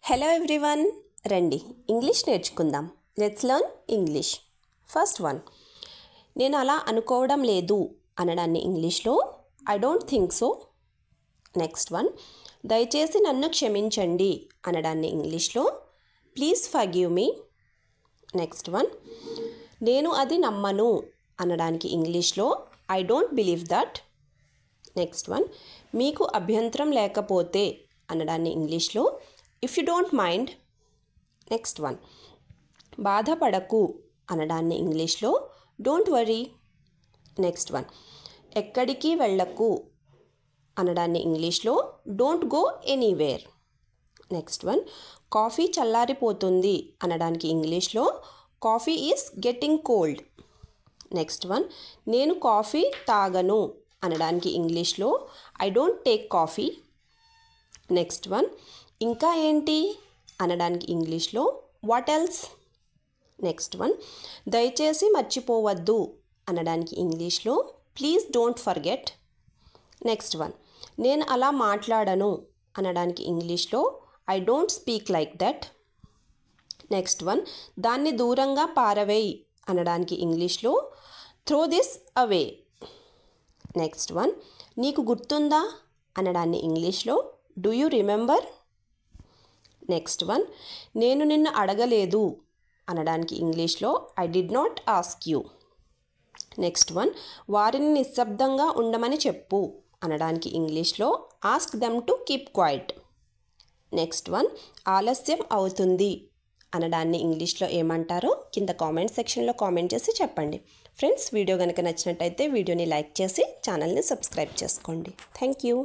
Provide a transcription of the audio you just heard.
Hello everyone, రండి English నేర్చుకుందాం. Let's learn English. First one, నేను అలా అనుకోవడం లేదు అనడాన్ని ఇంగ్లీష్లో I don't think so. Next one, దయచేసి నన్ను క్షమించండి అనడాన్ని ఇంగ్లీష్లో please forgive me. Next one, నేను అది నమ్మను అనడానికి ఇంగ్లీష్లో I don't believe that. Next one, మీకు అభ్యంతరం లేకపోతే అనడాన్ని ఇంగ్లీష్లో if you don't mind. Next one, బాధపడకు అనడాన్ని ఇంగ్లీష్లో డోంట్ వరీ. నెక్స్ట్ వన్, ఎక్కడికి వెళ్ళకు అనడాన్ని ఇంగ్లీష్లో don't go anywhere. Next one, coffee చల్లారిపోతుంది అనడానికి ఇంగ్లీష్లో coffee is getting cold. Next one, నేను కాఫీ తాగను అనడానికి ఇంగ్లీష్లో I don't take coffee. Next one, ఇంకా ఏంటి అనడానికి ఇంగ్లీష్లో వాట్ ఎల్స్. నెక్స్ట్ వన్, దయచేసి మర్చిపోవద్దు అనడానికి ఇంగ్లీష్లో please don't forget. Next one, నేను అలా మాట్లాడను అనడానికి ఇంగ్లీష్లో I don't speak like that. Next one, దాన్ని దూరంగా పారవేయి అనడానికి ఇంగ్లీష్లో throw this away. Next one, నీకు గుర్తుందా అనడాన్ని ఇంగ్లీష్లో do you remember. Next one, నేను నిన్ను అడగలేదు అనడానికి ఇంగ్లీష్లో I did not ask you. Next one, వారిని నిశ్శబ్దంగా ఉండమని చెప్పు అనడానికి ఇంగ్లీష్లో ask them to keep quiet. Next one, ఆలస్యం అవుతుంది అనడాన్ని ఇంగ్లీష్లో ఏమంటారో కింద కామెంట్ సెక్షన్లో కామెంట్ చేసి చెప్పండి. ఫ్రెండ్స్, వీడియో కనుక నచ్చినట్టయితే వీడియోని లైక్ చేసి ఛానల్ని సబ్స్క్రైబ్ చేసుకోండి. Thank you.